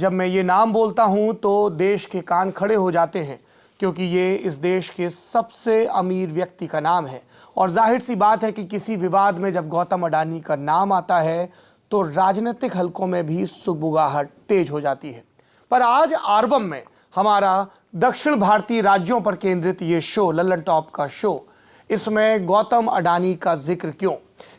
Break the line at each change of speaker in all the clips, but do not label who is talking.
जब मैं ये नाम बोलता हूं तो देश के कान खड़े हो जाते हैं, क्योंकि ये इस देश के सबसे अमीर व्यक्ति का नाम है। और जाहिर सी बात है कि किसी विवाद में जब गौतम अडानी का नाम आता है तो राजनीतिक हलकों में भी सुगबुगाहट तेज हो जाती है। पर आज आरवम में हमारा दक्षिण भारतीय राज्यों पर केंद्रित ये शो, लल्लन टॉप का शो, इसमें गौतम अडानी का जिक्र क्यों?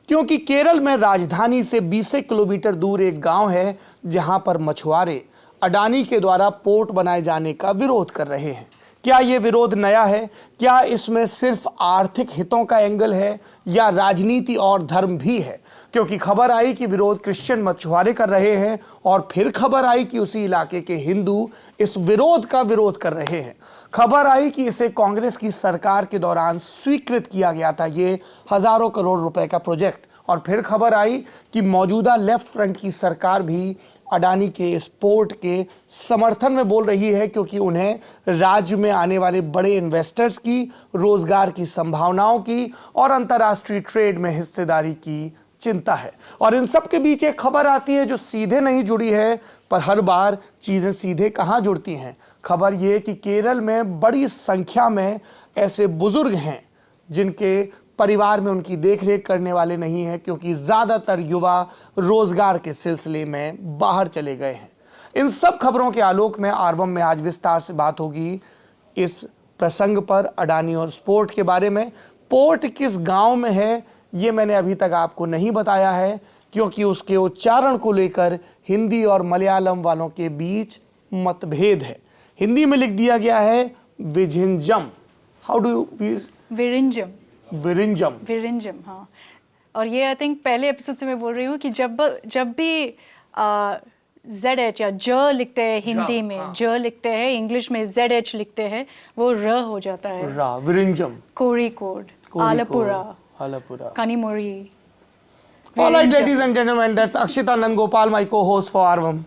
क्योंकि केरल में राजधानी से 20 किलोमीटर दूर एक गांव है जहां पर मछुआरे अडानी के द्वारा पोर्ट बनाए जाने का विरोध कर रहे हैं। क्या ये विरोध नया है? क्या इसमें सिर्फ आर्थिक हितों का एंगल है या राजनीति और धर्म भी है? क्योंकि खबर आई कि विरोध क्रिश्चियन मछुआरे कर रहे हैं और फिर खबर आई कि उसी इलाके के हिंदू इस विरोध का विरोध कर रहे हैं। खबर आई कि इसे कांग्रेस की सरकार के दौरान स्वीकृत किया गया था, ये हजारों करोड़ रुपए का प्रोजेक्ट। और फिर खबर आई कि मौजूदा लेफ्ट फ्रंट की सरकार भी अडानी के इस पोर्ट के समर्थन में बोल रही है, क्योंकि उन्हें राज्य में आने वाले बड़े इन्वेस्टर्स की, रोजगार की संभावनाओं की और अंतर्राष्ट्रीय ट्रेड में हिस्सेदारी की चिंता है। और इन सब के बीच एक खबर आती है जो सीधे नहीं जुड़ी है, पर हर बार चीजें सीधे कहां जुड़ती हैं। खबर यह कि केरल में बड़ी संख्या में ऐसे बुजुर्ग हैं जिनके परिवार में उनकी देखरेख करने वाले नहीं हैं, क्योंकि ज्यादातर युवा रोजगार के सिलसिले में बाहर चले गए हैं। इन सब खबरों के आलोक में आरवम में आज विस्तार से बात होगी इस प्रसंग पर, अडानी और पोर्ट के बारे में। पोर्ट किस गांव में है ये मैंने अभी तक आपको नहीं बताया है, क्योंकि उसके उच्चारण को लेकर हिंदी और मलयालम वालों के बीच मतभेद है। हिंदी में लिख दिया गया है Vizhinjam. How do you?
Virinjam.
Virinjam.
Virinjam, हाँ। और ये आई थिंक पहले एपिसोड से मैं बोल रही हूँ कि जब भी ZH या ज लिखते हैं हिंदी में, हाँ। ज लिखते हैं, इंग्लिश में ZH लिखते हैं, वो र हो जाता है।
Virinjam,
कोरिकोड, Alappuzha, Kanimori.
All right, ladies and gentlemen, that's Akshita, Nandgopal, my co-host for Aarvam.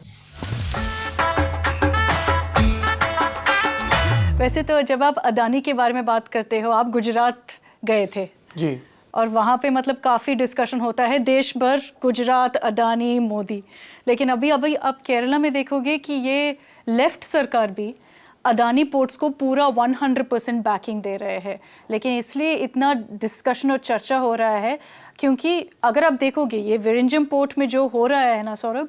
वैसे तो जब आप अडानी के बारे में बात करते हो, आप गुजरात गए थे
जी,
और वहाँ पे मतलब काफ़ी डिस्कशन होता है देश भर, गुजरात, अडानी, मोदी। लेकिन अभी आप केरला में देखोगे कि ये लेफ्ट सरकार भी अडानी पोर्ट्स को पूरा 100% बैकिंग दे रहे हैं। लेकिन इसलिए इतना डिस्कशन और चर्चा हो रहा है क्योंकि अगर आप देखोगे ये विरिंजम पोर्ट में जो हो रहा है ना सौरभ,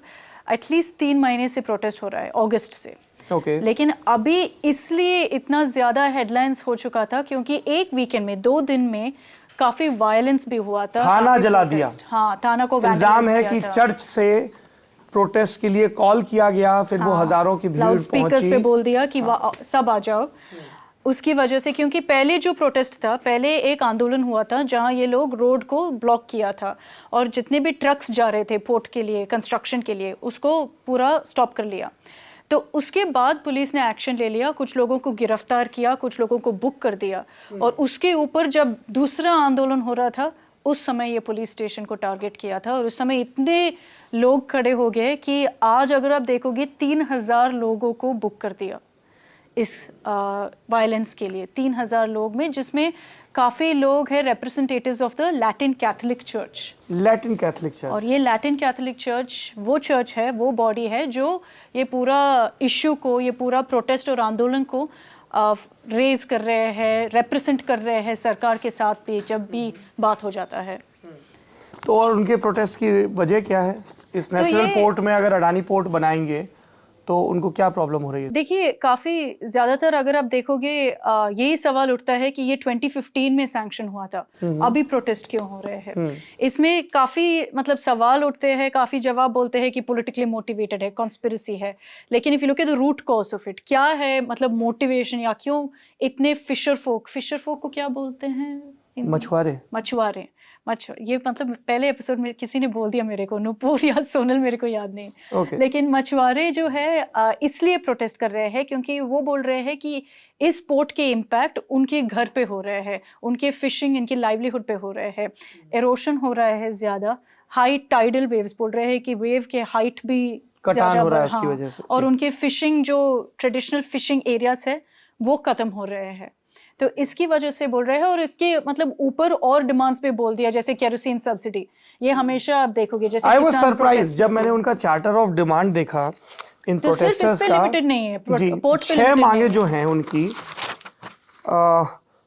एटलीस्ट 3 महीने से प्रोटेस्ट हो रहा है, अगस्त से।
Okay.
लेकिन अभी इसलिए इतना ज़्यादा हेडलाइंस हो चुका था क्योंकि एक वीकेंड में 2 दिन में काफ़ी वायलेंस भी हुआ था।
थाना जला दिया।
हाँ, थाना को
इल्जाम है कि चर्च से प्रोटेस्ट के लिए कॉल किया गया, फिर वो हजारों की भीड़ पहुंची,
स्पीकर्स पे बोल दिया कि सब आ जाओ। उसकी वजह से, क्योंकि पहले जो प्रोटेस्ट था, पहले एक आंदोलन हुआ था जहां ये लोग रोड को ब्लॉक किया था और जितने भी ट्रक्स जा रहे थे पोर्ट के लिए, कंस्ट्रक्शन के लिए, उसको पूरा स्टॉप कर लिया। तो उसके बाद पुलिस ने एक्शन ले लिया, कुछ लोगों को गिरफ्तार किया, कुछ लोगों को बुक कर दिया। और उसके ऊपर जब दूसरा आंदोलन हो रहा था उस समय ये पुलिस स्टेशन को टारगेट किया था और उस समय इतने लोग खड़े हो गए कि आज अगर आप देखोगे 3000 लोगों को बुक कर दिया इस वायलेंस के लिए। 3000 लोग में जिसमें काफ़ी लोग हैं representatives of the Latin Catholic church.
Latin Catholic church, और
ये लैटिन कैथोलिक चर्च वो चर्च है, वो बॉडी है जो ये पूरा इश्यू को, ये पूरा प्रोटेस्ट और आंदोलन को रेज कर रहे हैं, रिप्रेजेंट कर रहे हैं सरकार के साथ भी जब भी बात हो जाता है।
तो और उनके प्रोटेस्ट की वजह क्या है? इस नेचुरल पोर्ट में अगर अडानी पोर्ट बनाएंगे तो उनको क्या प्रॉब्लम हो रही है?
देखिए, काफी ज्यादातर अगर आप देखोगे यही सवाल उठता है कि ये 2015 में सैंक्शन हुआ था, अभी प्रोटेस्ट क्यों हो रहे हैं? इसमें काफी मतलब सवाल उठते हैं, काफी जवाब बोलते हैं कि पॉलिटिकली मोटिवेटेड है, कॉन्स्पिरेसी है। लेकिन if you look at the root cause of it, क्या है मतलब मोटिवेशन, या क्यों इतने फिशर फोक को क्या बोलते हैं? मछुआरे। ये मतलब पहले एपिसोड में किसी ने बोल दिया मेरे को, नूपुर या सोनल, मेरे को याद नहीं।
Okay.
लेकिन मछुआरे जो है इसलिए प्रोटेस्ट कर रहे हैं क्योंकि वो बोल रहे हैं कि इस पोर्ट के इम्पैक्ट उनके घर पे हो रहे हैं, उनके फिशिंग, इनकी लाइवलीहुड पे हो रहे हैं। एरोशन हो रहा है ज़्यादा, हाई टाइडल वेव्स बोल रहे हैं कि वेव के हाइट भी
कटान हो रहा है उसकी वजह से,
और उनके फिशिंग जो ट्रेडिशनल फिशिंग एरियाज है वो खत्म हो रहे हैं। तो इसकी वजह से बोल रहे हैं। और इसके मतलब ऊपर और डिमांड्स पे बोल दिया, जैसे केरोसिन सब्सिडी। ये हमेशा आप देखोगे, जैसे
आई वाज सरप्राइज जब मैंने उनका चार्टर ऑफ डिमांड देखा इन
तो सिर्फ इस
प्रोटेस्टर्स
पे
का
लिमिटेड नहीं है,
जी
पोर्ट पे
6
limited
मांगे
नहीं
जो हैं उनकी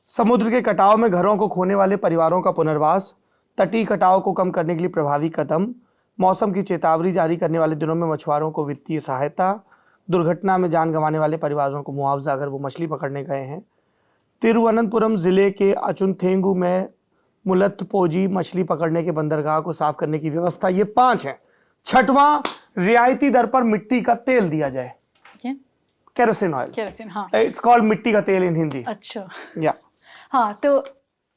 समुद्र के कटाव में घरों को खोने वाले परिवारों का पुनर्वास, तटीय कटाव को कम करने के लिए प्रभावी कदम, मौसम की चेतावनी जारी करने वाले दिनों में मछुआरों को वित्तीय सहायता, दुर्घटना में जान गंवाने वाले परिवारों को मुआवजा अगर वो मछली पकड़ने गए हैं, तिरुवनंतपुरम जिले के अचुनथेंगू में मुलत्तपोजी मछली पकड़ने के बंदरगाह को साफ करने की व्यवस्था। ये 5 हैं। 6वां, रियायती दर पर मिट्टी का तेल दिया जाए,
है।
केरोसिन ऑयल,
केरोसिन, हाँ।
इट्स कॉल्ड मिट्टी का तेल इन हिंदी।
अच्छा,
या
हाँ, तो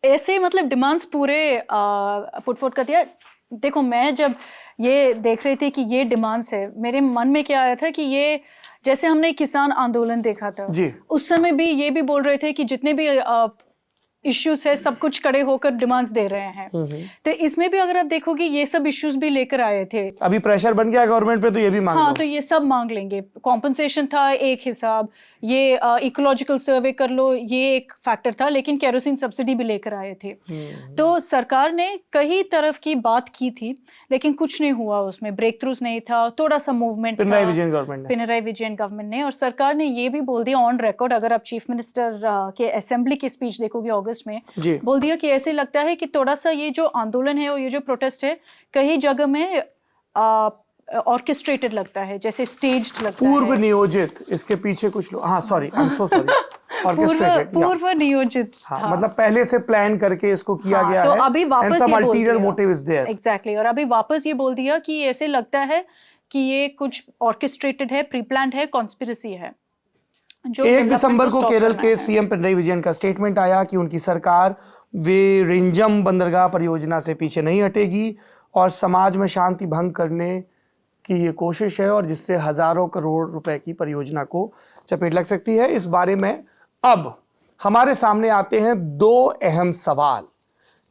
ऐसे मतलब डिमांड्स पूरे पुट फॉर्थ कर दिया। देखो, मैं जब ये देख रही थी कि ये डिमांड्स है, मेरे मन में क्या आया था कि ये जैसे हमने किसान आंदोलन देखा था
जी।
उस समय भी ये भी बोल रहे थे कि जितने भी इश्यूज है सब कुछ खड़े होकर डिमांड्स दे रहे हैं। तो इसमें भी अगर आप देखोगे ये सब इश्यूज भी लेकर आए थे।
अभी प्रेशर बन गया गवर्नमेंट पे तो ये भी मांग
हाँ,
लो।
तो ये सब मांग लेंगे। कॉम्पनसेशन था एक हिसाब, ये इकोलॉजिकल सर्वे कर लो ये एक फैक्टर था, लेकिन केरोसिन सब्सिडी भी लेकर आए थे। तो सरकार ने कई तरफ की बात की थी लेकिन कुछ नहीं हुआ, उसमें ब्रेक थ्रूज नहीं था, थोड़ा सा मूवमेंट था
पिनराई विजयन गवर्नमेंट ने।
और सरकार ने ये भी बोल दिया ऑन रिकॉर्ड, अगर आप चीफ मिनिस्टर के असेंबली की स्पीच देखोगे अगस्त में, बोल दिया कि ऐसे लगता है कि थोड़ा सा ये जो आंदोलन है और ये जो प्रोटेस्ट है कई जगह में ऑर्केस्ट्रेटेड लगता है, जैसे स्टेज्ड लगता है,
पूर्व नियोजित। इसके पीछे कुछ लोग, हाँ sorry, I am so sorry, orchestrated,
पूर्व नियोजित।
हाँ, मतलब पहले से प्लान करके इसको किया गया
तो
है।
अभी वापस
some
ये बोल
ulterior
दिया,
motive is there.
एग्जैक्टली, और अभी वापस ये बोल दिया कि ऐसे लगता है कि ये कुछ ऑर्केस्ट्रेटेड है, प्री प्लान्ड है, कॉन्स्पिरेसी है।
1 दिसंबर को केरल के सीएम पिनराई विजयन का स्टेटमेंट आया कि उनकी सरकार विरिंजम बंदरगाह परियोजना से पीछे नहीं हटेगी और समाज में शांति भंग करने की ये कोशिश है और जिससे हजारों करोड़ रुपए की परियोजना को चपेट लग सकती है। इस बारे में अब हमारे सामने आते हैं 2 अहम सवाल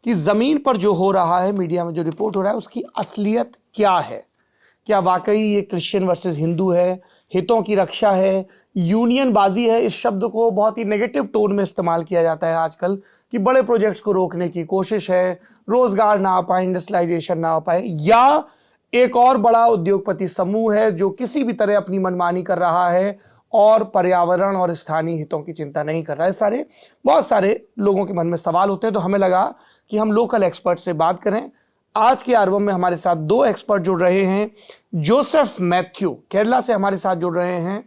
कि जमीन पर जो हो रहा है, मीडिया में जो रिपोर्ट हो रहा है, उसकी असलियत क्या है। क्या वाकई ये क्रिश्चियन वर्सेस हिंदू है, हितों की रक्षा है, यूनियन बाजी है। इस शब्द को बहुत ही नेगेटिव टोन में इस्तेमाल किया जाता है आजकल कि बड़े प्रोजेक्ट्स को रोकने की कोशिश है, रोजगार ना आ पाए, इंडस्ट्रियलाइजेशन ना हो पाए, या एक और बड़ा उद्योगपति समूह है जो किसी भी तरह अपनी मनमानी कर रहा है और पर्यावरण और स्थानीय हितों की चिंता नहीं कर रहा है। बहुत सारे लोगों के मन में सवाल होते हैं, तो हमें लगा कि हम लोकल एक्सपर्ट से बात करें। आज के आर्वम में हमारे साथ 2 एक्सपर्ट जुड़ रहे हैं। जोसेफ मैथ्यू केरला से हमारे साथ जुड़ रहे हैं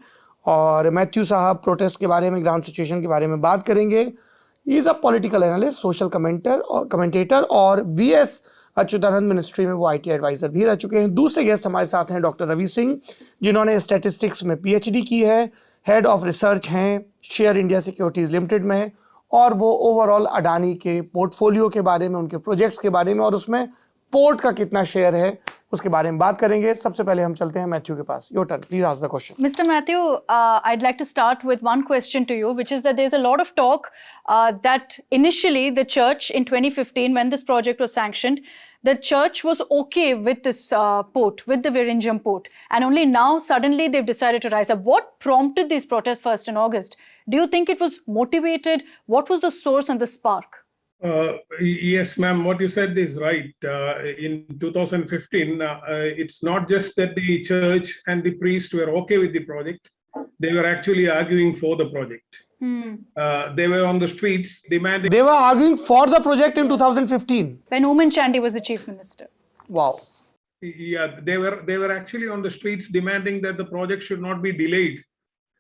और मैथ्यू साहब प्रोटेस्ट के बारे में, ग्राउंड सिचुएशन के बारे में बात करेंगे। He is a political analyst, social commentator और वीएस अच्युतानंद मिनिस्ट्री में वो आईटी एडवाइजर भी रह चुके हैं। दूसरे गेस्ट हमारे साथ हैं डॉक्टर रवि सिंह, जिन्होंने स्टैटिस्टिक्स में पीएचडी की है, हेड ऑफ रिसर्च हैं शेयर इंडिया सिक्योरिटीज लिमिटेड में, और वो ओवरऑल अडानी के पोर्टफोलियो के बारे में, उनके प्रोजेक्ट्स के बारे में और उसमें पोर्ट का कितना शेयर है उसके बारे में बात करेंगे। सबसे पहले हम चलते हैं मैथ्यू के पास। Your turn, please ask the question.
Mr. Matthew, I'd like to start with one question to you, which is that there's a lot of talk that initially the church in 2015, when this project was sanctioned, the church was okay with this port, with the Vizhinjam port, and only now suddenly they've decided to rise up. What prompted these protests first in August? Do you think it was motivated? What was the source and the spark?
Yes, ma'am, what you said is right. In 2015, it's not just that the church and the priest were okay with the project, they were actually arguing for the project. They were on the streets demanding.
They were arguing for the project in 2015
when Oman Chandy was the chief minister.
Wow.
Yeah, they were actually on the streets demanding that the project should not be delayed,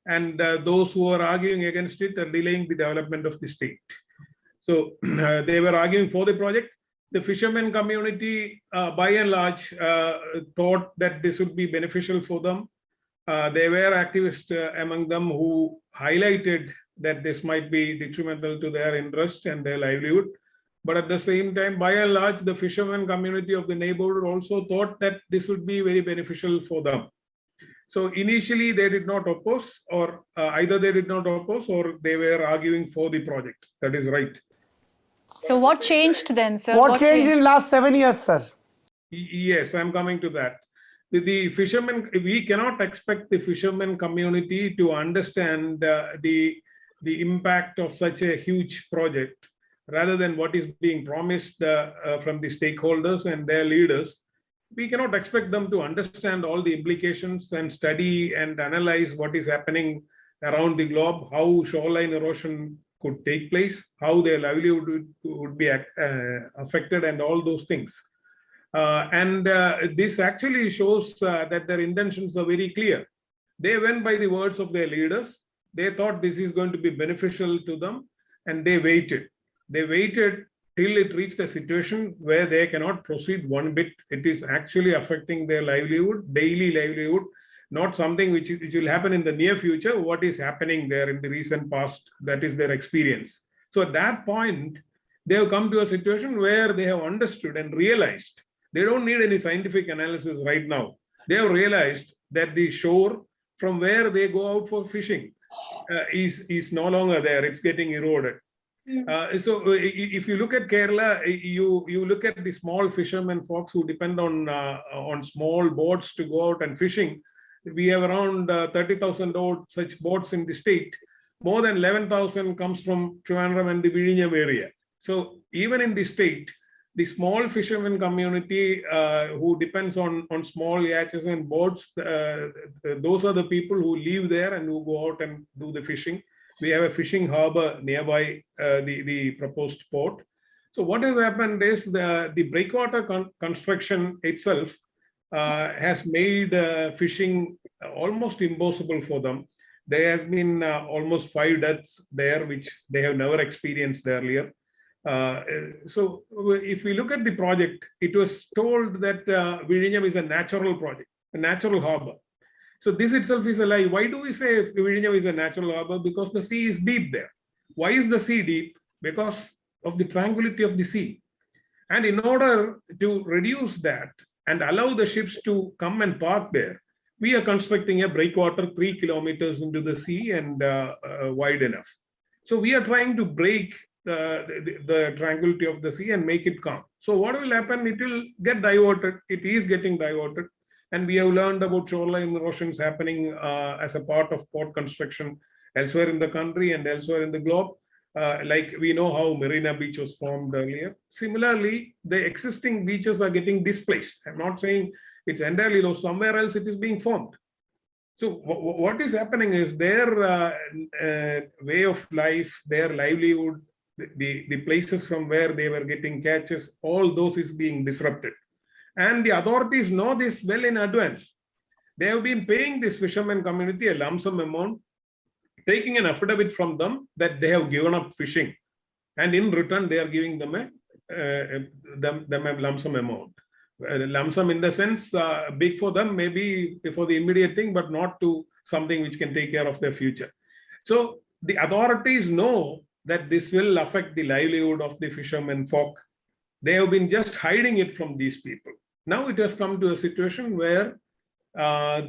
and those who are arguing against it are delaying the development of the state. So they were arguing for the project. The fishermen community, by and large, thought that this would be beneficial for them. There were activists among them who highlighted that this might be detrimental to their interest and their livelihood. But at the same time, by and large, the fishermen community of the neighborhood also thought that this would be very beneficial for them. So initially, they did not oppose, or either they did not oppose or they were arguing for the project. That is right.
So what changed then, sir?
What changed in last 7 years, sir?
Yes, I'm coming to that. The fishermen, we cannot expect the fishermen community to understand the impact of such a huge project, rather than what is being promised from the stakeholders and their leaders. we cannot expect them to understand all the implications and study and analyze what is happening around the globe, how shoreline erosion could take place, how their livelihood would be affected, and all those things. This actually shows that their intentions are very clear. They went by the words of their leaders. They thought this is going to be beneficial to them, and they waited. They waited till it reached a situation where they cannot proceed one bit. It is actually affecting their livelihood, daily livelihood, not something which will happen in the near future. What is happening there in the recent past, that is their experience. So at that point, they have come to a situation where they have understood and realized they don't need any scientific analysis right now. They have realized that the shore from where they go out for fishing is no longer there. It's getting eroded. So if you look at Kerala, you look at the small fishermen folks who depend on small boats to go out and fishing. We have around 30,000 such boats in the state. More than 11,000 comes from Trivandrum and the Vizhinjam area. So even in the state, the small fishermen community who depends on small yachts and boats, those are the people who live there and who go out and do the fishing. We have a fishing harbor nearby the proposed port. So what has happened is the breakwater construction itself has made fishing almost impossible for them. There has been almost 5 deaths there, which they have never experienced earlier. So if we look at the project, it was told that Vizhinjam is a natural project, a natural harbor. So this itself is a lie. Why do we say Vizhinjam is a natural harbor? Because the sea is deep there. Why is the sea deep? Because of the tranquility of the sea. And in order to reduce that and allow the ships to come and park there, we are constructing a breakwater 3 kilometers into the sea and wide enough. So we are trying to break the tranquility of the sea and make it calm. So what will happen? It will get diverted. It is getting diverted. And we have learned about shoreline erosions happening as a part of port construction elsewhere in the country and elsewhere in the globe. Like we know how Marina Beach was formed earlier. Similarly, the existing beaches are getting displaced. I'm not saying it's entirely lost. Somewhere else it is being formed. So what is happening is their way of life, their livelihood, the places from where they were getting catches, all those is being disrupted. And the authorities know this well in advance. They have been paying this fishermen community a lump sum amount, taking an affidavit from them that they have given up fishing. And in return, they are giving them a lump sum amount. Lump sum in the sense, big for them, maybe for the immediate thing, but not to something which can take care of their future. So the authorities know that this will affect the livelihood of the fishermen folk. They have been just hiding it from these people. Now it has come to a situation where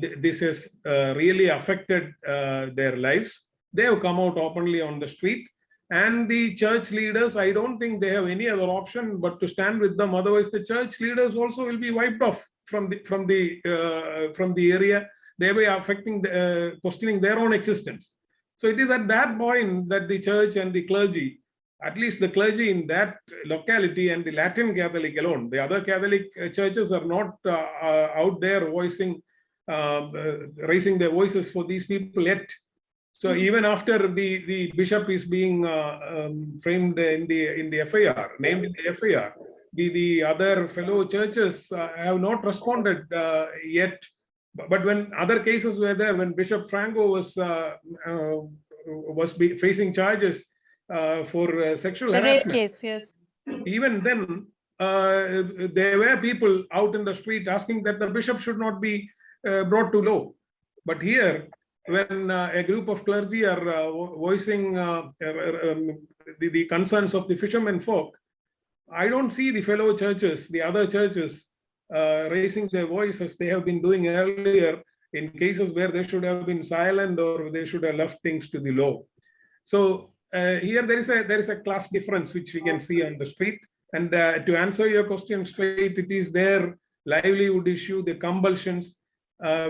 this has really affected their lives. They have come out openly on the street, and the church leaders, I don't think they have any other option but to stand with them. Otherwise, the church leaders also will be wiped off from the area, thereby affecting questioning their own existence. So it is at that point that the church and the clergy, at least the clergy in that locality and the Latin Catholic alone, the other Catholic churches are not out there voicing, raising their voices for these people yet. So even after the bishop is being framed in the FIR, named in the FIR, the other fellow churches have not responded yet. But when other cases were there, when Bishop Franco was facing charges for sexual harassment,
case, yes.
Even then, there were people out in the street asking that the bishop should not be brought to law. But here, when a group of clergy are voicing the concerns of the fishermen folk, I don't see the fellow churches, the other churches, raising their voice as they have been doing earlier in cases where they should have been silent or they should have left things to the law. So here there is a class difference which we can see on the street. And to answer your question straight, it is their livelihood issue, the compulsions,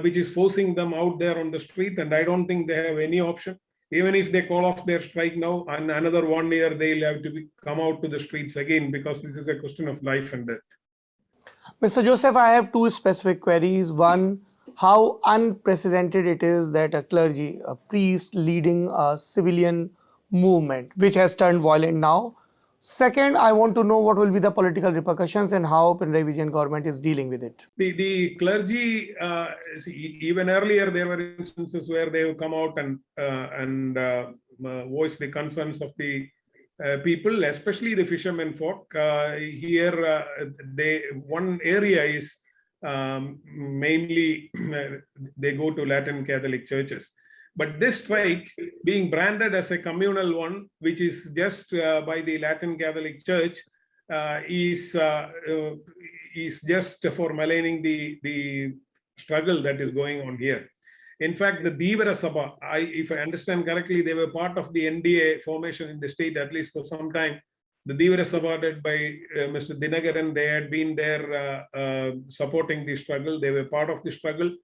which is forcing them out there on the street. And I don't think they have any option. Even if they call off their strike now, and another 1 year, they'll have to come out to the streets again, because this is a question of life and death.
Mr. Joseph, I have two specific queries. One, how unprecedented it is that a clergy, a priest leading a civilian movement, which has turned violent now. Second, I want to know what will be the political repercussions and how Pinarayi Vijayan government is dealing with it.
The clergy, even earlier, there were instances where they have come out and voice the concerns of the people, especially the fishermen folk. Here, one area is mainly they go to Latin Catholic churches. But this strike, being branded as a communal one, which is just by the Latin Catholic Church, is just for maligning the struggle that is going on here. In fact, the Dwivedi Sabha, if I understand correctly, they were part of the NDA formation in the state, at least for some time. The Dwivedi Sabha led by Mr. Dinagaran, they had been there supporting the struggle. They were part of the struggle.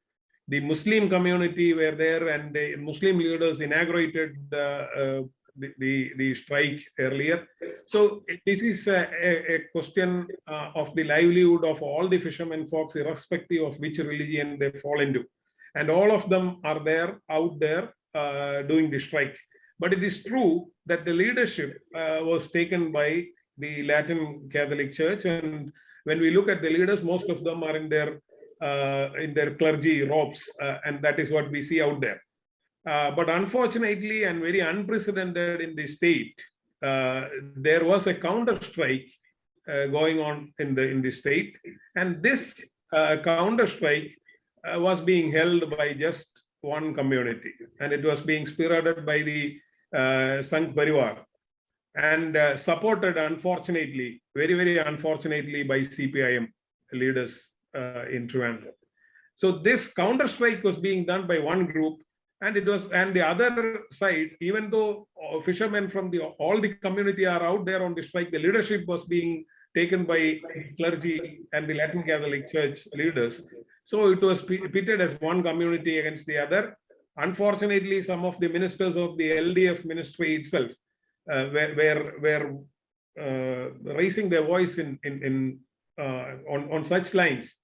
The Muslim community were there, and the Muslim leaders inaugurated the strike earlier. So this is a question of the livelihood of all the fishermen folks, irrespective of which religion they fall into. And all of them are there, out there, doing the strike. But it is true that the leadership was taken by the Latin Catholic Church. And when we look at the leaders, most of them are in their clergy robes, and that is what we see out there. But unfortunately, and very unprecedented in the state, there was a counter strike going on in the state, and this counter strike was being held by just one community, and it was being spearheaded by the Sangh Parivar and supported, unfortunately, very, very unfortunately, by CPIM leaders in Trivandrum. So this counter strike was being done by one group, and the other side, even though fishermen from all the community are out there on the strike, the leadership was being taken by clergy and the Latin Catholic Church leaders. So it was pitted as one community against the other. Unfortunately, some of the ministers of the LDF ministry itself were raising their voice on such lines,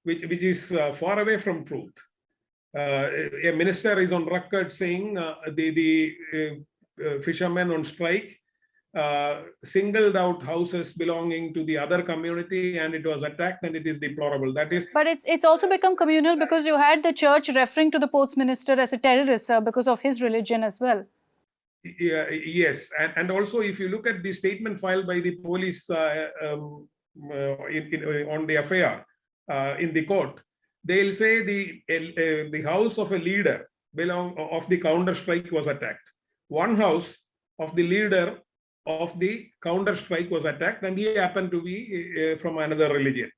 which is far away from truth. A minister is on record saying the fishermen on strike singled out houses belonging to the other community, and it was attacked, and it is deplorable. That is.
But it's also become communal because you had the church referring to the ports minister as a terrorist because of his religion as well.
Yes, and also if you look at the statement filed by the police on the FIR in the court, they'll say the house of a leader of the counter strike was attacked. One house of the leader of the counter strike was attacked, and he happened to be from another religion.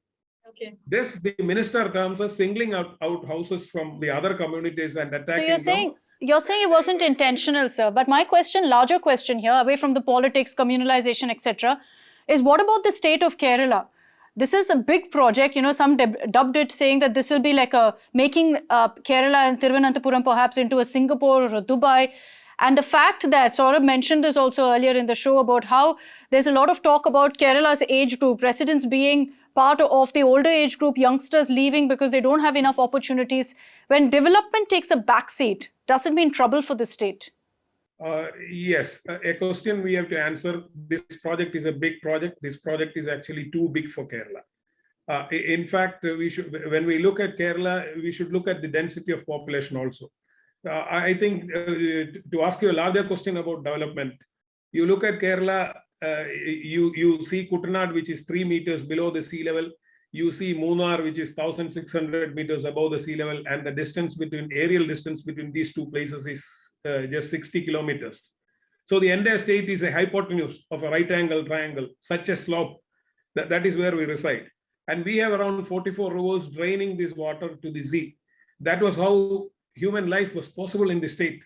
Okay.
This, the minister terms as singling out houses from the other communities and attacking
them. You're saying it wasn't intentional, sir. But my larger question here, away from the politics, communalization, etc., is what about the state of Kerala? This is a big project. Some dubbed it saying that this will be like making Kerala and Thiruvananthapuram perhaps into a Singapore or a Dubai. And the fact that Saurabh mentioned this also earlier in the show about how there's a lot of talk about Kerala's age group, residents being part of the older age group, youngsters leaving because they don't have enough opportunities. When development takes a backseat, does it mean trouble for the state?
Yes, a question we have to answer. This project is a big project. This project is actually too big for Kerala. In fact, when we look at Kerala, we should look at the density of population also. I think to ask you a larger question about development, you look at Kerala, you see Kuttanad, which is 3 meters below the sea level. You see Munnar, which is 1,600 meters above the sea level, and the aerial distance between these two places is just 60 kilometers. So the entire state is a hypotenuse of a right angle triangle, such a slope. That is where we reside. And we have around 44 rivers draining this water to the sea. That was how human life was possible in the state.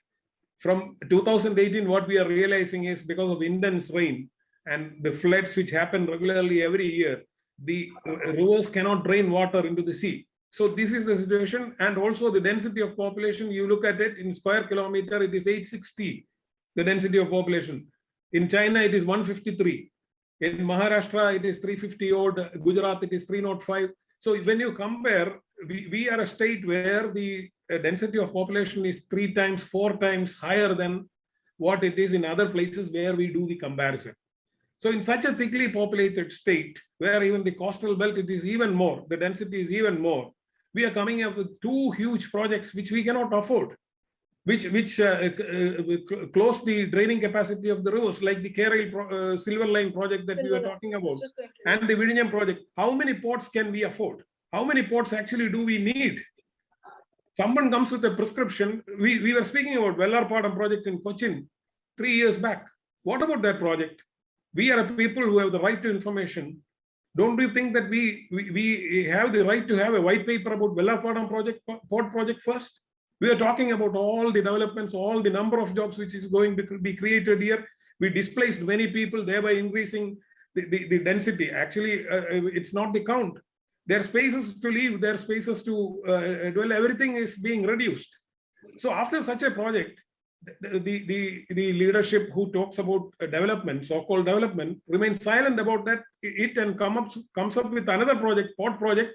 From 2018, what we are realizing is because of intense rain and the floods which happen regularly every year, the rivers cannot drain water into the sea. So this is the situation. And also the density of population, you look at it in square kilometer, it is 860, the density of population. In China, it is 153. In Maharashtra, it is 350 odd. Gujarat, it is 305. So when you compare, we are a state where the density of population is 3 times, 4 times higher than what it is in other places where we do the comparison. So in such a thickly populated state, where even the coastal belt, it is even more, the density is even more, we are coming up with 2 huge projects which we cannot afford, which close the draining capacity of the rivers, like the Kerala Silver Line project that we were talking about, and the Vizhinjam project. How many ports can we afford? How many ports actually do we need? Someone comes with a prescription. We were speaking about Vellarpadam project in Cochin 3 years back. What about that project? We are people who have the right to information. Don't you think that we have the right to have a white paper about Vellarpadam project, port project first? We are talking about all the developments, all the number of jobs which is going to be created here. We displaced many people, thereby increasing the density. Actually, it's not the count. There are spaces to live, there are spaces to dwell, everything is being reduced. So after such a project, the leadership who talks about development, so-called development, remains silent about that, and comes up with another project, port project,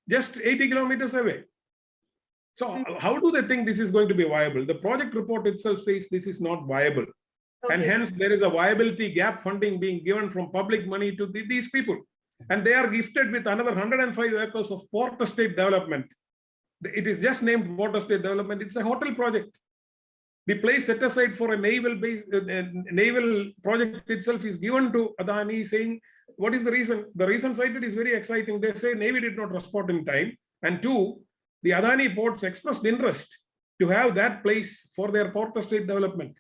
just 80 kilometers away. So how do they think this is going to be viable? The project report itself says this is not viable. Okay. And hence there is a viability gap funding being given from public money to these people. And they are gifted with another 105 acres of port estate development. It is just named port estate development. It's a hotel project. The place set aside for a naval base, naval project itself is given to Adani, saying, what is the reason? The reason cited is very exciting. They say Navy did not respond in time. And 2, the Adani ports expressed interest to have that place for their port estate development.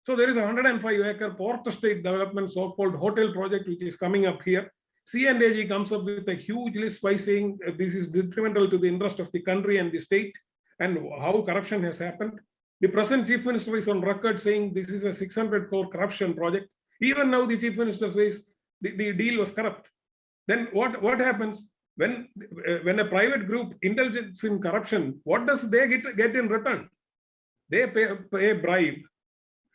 So there is a 105-acre port estate development, so-called hotel project, which is coming up here. C&AG comes up with a huge list by saying this is detrimental to the interest of the country and the state, and how corruption has happened. The present chief minister is on record saying this is a 600 crore corruption project. Even now the chief minister says the deal was corrupt. Then what happens when a private group indulges in corruption? What does they get in return? They pay a bribe,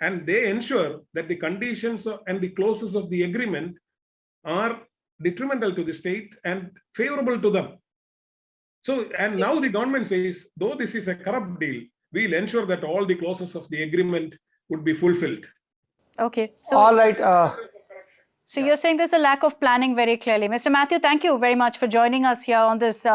and they ensure that the conditions and the clauses of the agreement are detrimental to the state and favorable to them. So, and now the government says, though this is a corrupt deal, we'll ensure that all the clauses of the agreement would be fulfilled.
Okay. So,
all right.
So you're saying there's a lack of planning very clearly. Mr. Matthew, thank you very much for joining us here on this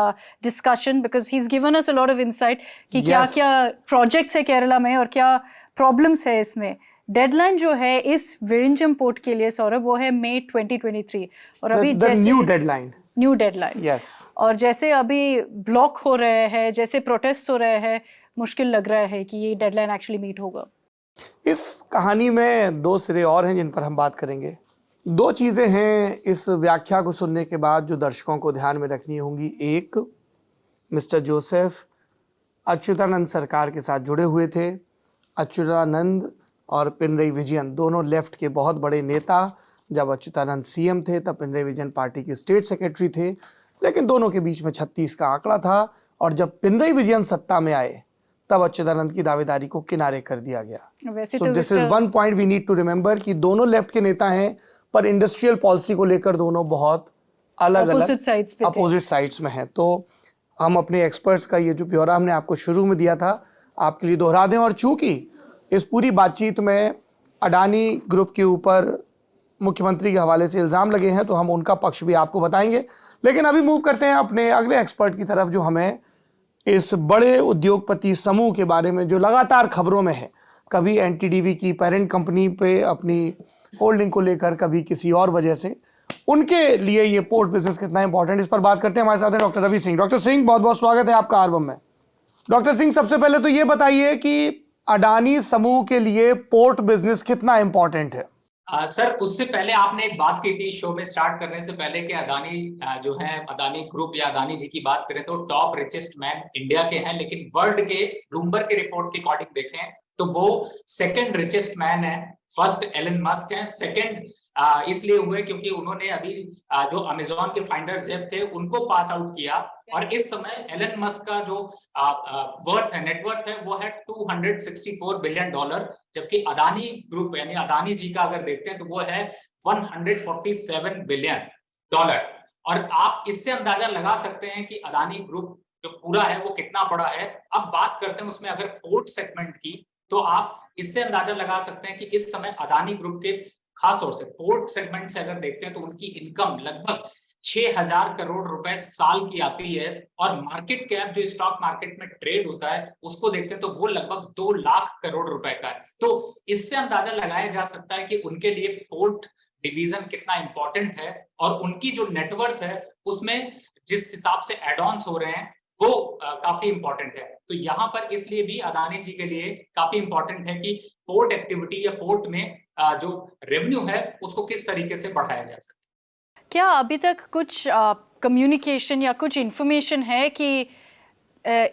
discussion, because he's given us a lot of insight कि क्या projects है केरला में और क्या problems है इसमें. Deadline जो है इस विरिंजम पोर्ट के लिए सौरभ, वो है May 2023 और अभी जैसे न्यू डेडलाइन
yes.
और जैसे अभी ब्लॉक हो रहे हैं, जैसे प्रोटेस्ट हो रहे हैं, मुश्किल लग रहा है कि ये डेडलाइन एक्चुअली मीट होगा.
इस कहानी में 2 सिरे और हैं जिन पर हम बात करेंगे. 2 चीजें हैं इस व्याख्या को सुनने के बाद जो दर्शकों को ध्यान में रखनी होंगी. एक, मिस्टर जोसेफ अच्युतानंद सरकार के साथ जुड़े हुए थे. अच्युतानंद और पिनरई विजयन दोनों लेफ्ट के बहुत बड़े नेता. जब अच्युतानंद सीएम थे तब पिनरई विजयन पार्टी के स्टेट सेक्रेटरी थे, लेकिन दोनों के बीच में 36 का आंकड़ा था. और जब पिनरई विजयन सत्ता में आए तब अच्युतानंद की दावेदारी को किनारे कर दिया गया. So this is one point we need to remember कि दोनों लेफ्ट के नेता हैं, पर इंडस्ट्रियल पॉलिसी को लेकर दोनों बहुत अलग अपोजिट साइड्स में हैं. तो हम अपने एक्सपर्ट्स का ये जो ब्यौरा हमने आपको शुरू में दिया था आपके लिए दोहरा दें. और चूंकि इस पूरी बातचीत में अडानी ग्रुप के ऊपर मुख्यमंत्री के हवाले से इल्जाम लगे हैं, तो हम उनका पक्ष भी आपको बताएंगे. लेकिन अभी मूव करते हैं अपने अगले एक्सपर्ट की तरफ, जो हमें इस बड़े उद्योगपति समूह के बारे में जो लगातार खबरों में है, कभी एनटीडीवी की पेरेंट कंपनी पे अपनी होल्डिंग को लेकर, कभी किसी और वजह से, उनके लिए ये पोर्ट बिजनेस कितना इंपॉर्टेंट, इस पर बात करते हैं. हमारे साथ हैं डॉक्टर रवि सिंह. डॉक्टर सिंह, बहुत बहुत स्वागत है आपका आर्वम में. डॉक्टर सिंह, सबसे पहले तो ये बताइए कि अडानी समूह के लिए पोर्ट बिजनेस कितना इंपॉर्टेंट है.
सर, उससे पहले आपने एक बात की थी शो में स्टार्ट करने से पहले कि अदानी जो है, अदानी ग्रुप या अदानी जी की बात करें तो टॉप रिचेस्ट मैन इंडिया के हैं, लेकिन वर्ल्ड के ब्लूमबर्ग के रिपोर्ट के अकॉर्डिंग देखें तो वो 2nd रिचेस्ट मैन है. फर्स्ट एलन मस्क है, 2nd इसलिए हुए क्योंकि उन्होंने अभी जो अमेजॉन के फाउंडर जेफ थे उनको पास आउट किया. और इस समय एलन मस्क का जो नेटवर्थ है वो है $264 बिलियन, जबकि अदानी ग्रुप यानी अदानी जी का अगर देखते हैं तो वो है $147 बिलियन. और आप इससे अंदाजा लगा सकते हैं कि अदानी ग्रुप जो पूरा है वो कितना बड़ा है। अब बात करते हैं उसमें अगर पोर्ट सेगमेंट की, तो आप इससे अंदाजा लगा सकते हैं कि इस समय अदानी ग्रुप के खास तौर से पोर्ट सेगमेंट से अगर देखते हैं तो उनकी इनकम लगभग 6,000 करोड़ रुपए साल की आती है, और मार्केट कैप जो स्टॉक मार्केट में ट्रेड होता है उसको देखते हैं तो वो लगभग 2 लाख करोड़ रुपए का है। तो इससे अंदाजा लगाया जा सकता है कि उनके लिए पोर्ट डिवीजन कितना इंपॉर्टेंट है, और उनकी जो नेटवर्थ है उसमें जिस हिसाब से एड ऑन्स हो रहे हैं वो काफी इंपॉर्टेंट है। तो यहाँ पर इसलिए भी अदानी जी के लिए काफी इंपॉर्टेंट है कि पोर्ट एक्टिविटी या पोर्ट में जो रेवेन्यू है उसको किस तरीके से बढ़ाया जा सके।
क्या अभी तक कुछ कम्युनिकेशन या कुछ इंफॉर्मेशन है कि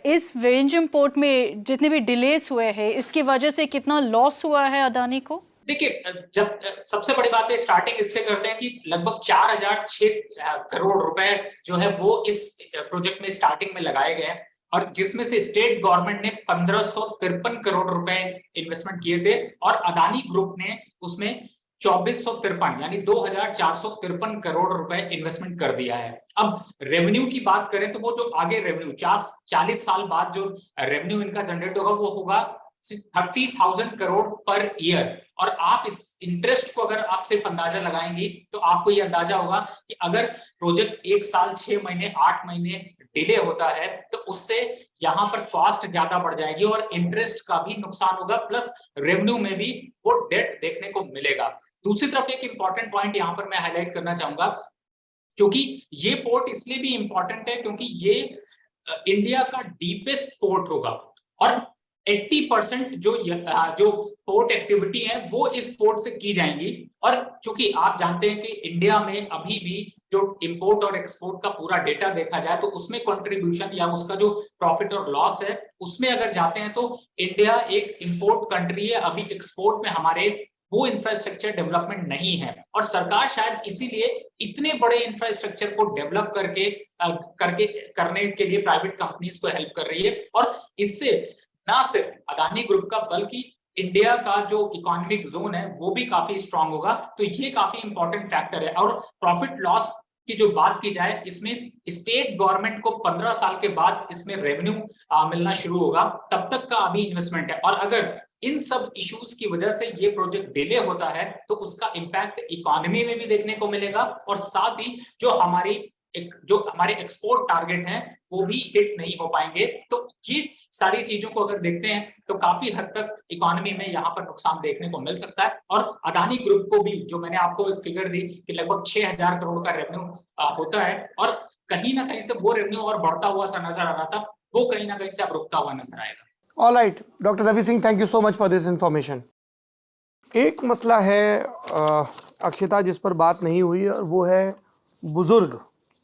इस विंझम पोर्ट में जितने भी डिलेस हुए हैं इसकी वजह से कितना लॉस हुआ है अदानी को?
देखिए, जब सबसे बड़ी बात है स्टार्टिंग इससे करते हैं कि लगभग 4,006 करोड़ रुपए जो है वो इस प्रोजेक्ट में स्टार्टिंग में लगाए गए, और जिसमें से स्टेट गवर्नमेंट ने 1,553 करोड़ रुपए इन्वेस्टमेंट किए थे, और अदानी ग्रुप ने उसमें 2,453 यानी 2,453 करोड़ रुपए इन्वेस्टमेंट कर दिया है। अब रेवेन्यू की बात करें तो वो जो आगे रेवेन्यू 40 साल बाद जो रेवेन्यू इनका जनरेट होगा वो होगा 30,000 करोड़ पर ईयर। और आप इस इंटरेस्ट को अगर आप सिर्फ अंदाजा लगाएंगी तो आपको ये अंदाजा होगा कि अगर प्रोजेक्ट 1 साल 6 महीने 8 महीने डिले होता है तो उससे यहाँ पर कॉस्ट ज्यादा बढ़ जाएगी और इंटरेस्ट का भी नुकसान होगा, प्लस रेवेन्यू में भी वो डेट देखने को मिलेगा। दूसरी तरफ एक इंपॉर्टेंट पॉइंट यहाँ पर मैं हाईलाइट करना चाहूंगा, क्योंकि ये पोर्ट इसलिए भी इंपॉर्टेंट है क्योंकि ये इंडिया का डीपेस्ट पोर्ट होगा, और 80% जो पोर्ट एक्टिविटी है वो इस पोर्ट से की जाएंगी। और चूंकि आप जानते हैं कि इंडिया में अभी भी जो इंपोर्ट और एक्सपोर्ट का पूरा डेटा देखा जाए तो उसमें कंट्रीब्यूशन या उसका जो प्रॉफिट और लॉस है उसमें अगर जाते हैं तो इंडिया एक इंपोर्ट कंट्री है, अभी एक्सपोर्ट में हमारे वो इंफ्रास्ट्रक्चर डेवलपमेंट नहीं है, और सरकार शायद इसीलिए इतने बड़े इंफ्रास्ट्रक्चर को डेवलप करने के लिए प्राइवेट कंपनीज को हेल्प कर रही है। और इससे ना सिर्फ अदानी ग्रुप का बल्कि इंडिया का जो इकोनॉमिक जोन है वो भी काफी स्ट्रांग होगा। तो ये काफी इंपॉर्टेंट फैक्टर है। और प्रॉफिट लॉस की जो बात की जाए, इसमें स्टेट गवर्नमेंट को 15 साल के बाद इसमें रेवेन्यू मिलना शुरू होगा, तब तक का अभी इन्वेस्टमेंट है। और अगर इन सब इश्यूज की वजह से ये प्रोजेक्ट डिले होता है तो उसका इंपैक्ट इकोनॉमी में भी देखने को मिलेगा, और साथ ही जो हमारे एक्सपोर्ट टारगेट हैं वो भी हिट नहीं हो पाएंगे। तो ये सारी चीजों को अगर देखते हैं तो काफी हद तक इकोनॉमी में यहाँ पर नुकसान देखने को मिल सकता है। और अदानी ग्रुप को भी, जो मैंने आपको एक फिगर दी कि लगभग 6,000 करोड़ का रेवेन्यू होता है, और कहीं ना कहीं से वो रेवेन्यू और बढ़ता हुआ सा नजर आ रहा था, वो कहीं ना कहीं से अब रुकता हुआ नजर आएगा।
All right doctor Ravi Singh, thank you so much for this information. एक मसला है अक्षिता जिस पर बात नहीं हुई, और वो है बुजुर्ग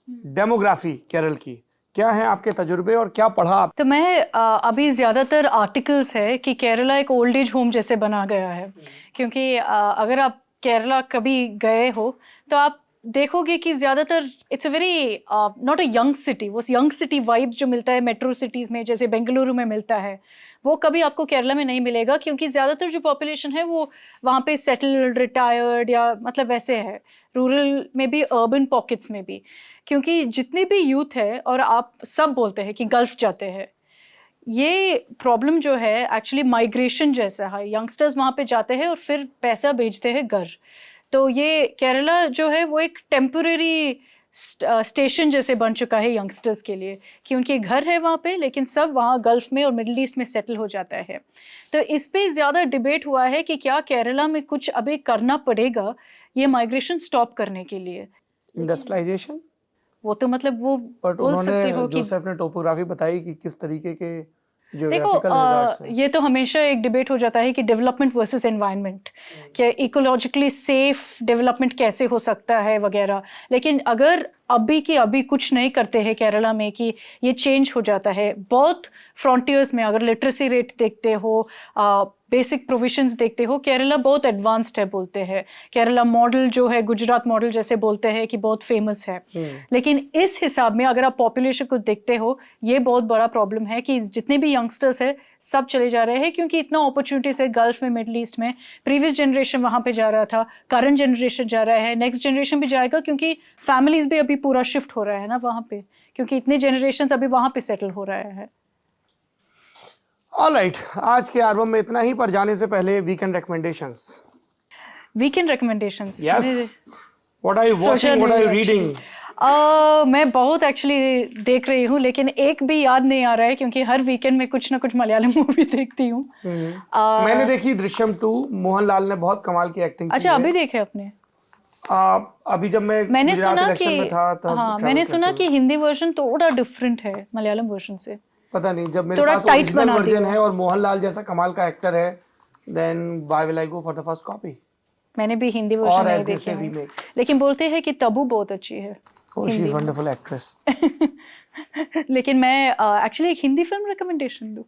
डेमोग्राफी केरल की। क्या है आपके तजुर्बे और क्या पढ़ा आप?
तो मैं अभी ज़्यादातर आर्टिकल्स है कि केरला एक ओल्ड एज होम जैसे बना गया है, क्योंकि अगर आप केरला कभी गए हो तो आप देखोगे कि ज़्यादातर it's a very not a young city. वो यंग सिटी वाइब्स जो मिलता है मेट्रो सिटीज़ में, जैसे बेंगलुरु में मिलता है, वो कभी आपको केरला में नहीं मिलेगा, क्योंकि ज़्यादातर जो पॉपुलेशन है वो वहाँ पे सेटल्ड, रिटायर्ड या मतलब वैसे है, रूरल में भी अर्बन पॉकेट्स में भी। क्योंकि जितने भी यूथ है, और आप सब बोलते हैं कि गल्फ जाते हैं, ये प्रॉब्लम जो है एक्चुअली माइग्रेशन जैसा है। यंगस्टर्स वहाँ पे जाते हैं और फिर पैसा भेजते हैं घर। तो ये केरला जो है वो एक टेम्परेरी स्टेशन जैसे बन चुका है यंगस्टर्स के लिए, कि उनके घर है वहाँ पे, लेकिन सब वहाँ गल्फ में और मिडिल ईस्ट में सेटल हो जाता है। तो इस पे ज़्यादा डिबेट हुआ है कि क्या केरला में कुछ अभी करना पड़ेगा ये माइग्रेशन स्टॉप करने के लिए।
इंडस्ट्रियलाइजेशन, वो
तो मतलब वो बोल सकते हो कि
जोसेफ ने टोपोग्राफी बताई कि किस तरीके के
देखो ये तो हमेशा एक डिबेट हो जाता है कि डेवलपमेंट वर्सेस एनवायरनमेंट, क्या इकोलॉजिकली सेफ डेवलपमेंट कैसे हो सकता है वगैरह। लेकिन अगर अभी के अभी कुछ नहीं करते हैं केरला में कि ये चेंज हो जाता है। बहुत फ्रंटियर्स में अगर लिटरेसी रेट देखते हो, बेसिक प्रोविजंस देखते हो, केरला बहुत एडवांस्ड है बोलते हैं। केरला मॉडल जो है गुजरात मॉडल जैसे बोलते हैं कि बहुत फेमस है। लेकिन इस हिसाब में अगर आप पॉपुलेशन को देखते हो, ये बहुत बड़ा प्रॉब्लम है कि जितने भी यंगस्टर्स है सब चले जा रहे हैं, क्योंकि इतना अपॉर्चुनिटीज है गल्फ में, मिडल ईस्ट में। प्रीवियस जनरेशन वहाँ पे जा रहा था, करंट जनरेशन जा रहा है, नेक्स्ट जनरेशन भी जाएगा, क्योंकि फैमिलीज भी अभी पूरा शिफ्ट हो रहा है ना वहाँ पे, क्योंकि इतने जनरेशन अभी वहाँ पे सेटल हो रहा है।
ऑलराइट, आज के आर्वम में इतना ही, पर जाने से पहले weekend recommendations.
Weekend recommendations?
Yes, what are you watching, what are you reading?
मैं बहुत एक्चुअली देख रही हूँ, लेकिन एक भी याद नहीं आ रहा है, क्योंकि हर वीकेंड में कुछ ना कुछ मलयालम मूवी देखती हूँ।
मैंने देखी दृश्यम 2, मोहनलाल ने बहुत कमाल की एक्टिंग की।
अच्छा, अभी देखे आपने?
अभी जब मैंने
सुना कि
में था तब
हाँ, मैंने सुना कि हिंदी वर्जन थोड़ा डिफरेंट है मलयालम वर्जन से।
पता नहीं, जब मेरे पास ओरिजिनल वर्जन है और मोहनलाल जैसा कमाल का एक्टर है, then why will I go for the first copy?
मैंने भी हिंदी वर्जन नहीं देखी है, लेकिन बोलते हैं कि तबू बहुत अच्छी है।
She is wonderful actress.
लेकिन मैं एक्चुअली एक हिंदी फिल्म रिकमेंडेशन दूं?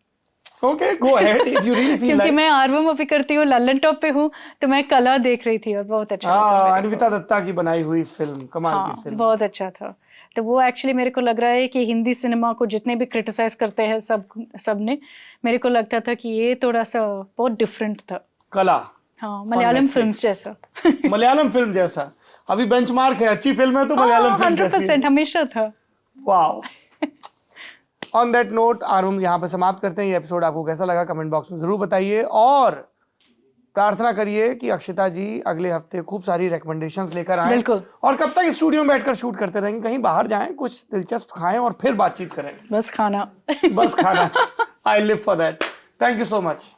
Okay, go ahead if you really feel
क्योंकि मैं आर्वम अभी करती हूँ, लल्लन टॉप पे हूँ, तो मैं कला देख रही थी और बहुत अच्छा लगा।
अन्विता दत्ता की बनाई हुई फिल्म, कमाल की फिल्म,
बहुत अच्छा था। तो वो एक्चुअली मेरे को लग रहा है कि हिंदी सिनेमा को जितने भी क्रिटिसाइज करते हैं सब ने, मेरे को लगता था कि ये थोड़ा सा बहुत डिफरेंट था।
कला,
हाँ, मलयालम फिल्म्स जैसा।
मलयालम फिल्म जैसा अभी बेंचमार्क है, अच्छी फिल्म है तो मलयालम फिल्म
100% हमेशा था।
Wow. On that note Arvam यहाँ पे समाप्त करते हैं। ये एपिसोड आपको कैसा लगा कमेंट बॉक्स में जरूर बताइए, और प्रार्थना करिए कि अक्षिता जी अगले हफ्ते खूब सारी रिकमेंडेशंस लेकर आएं। बिल्कुल। और कब तक स्टूडियो में बैठकर शूट करते रहेंगे? कहीं बाहर जाएं, कुछ दिलचस्प खाएं और फिर बातचीत करें।
बस खाना।
बस खाना। I live for that. Thank you so much.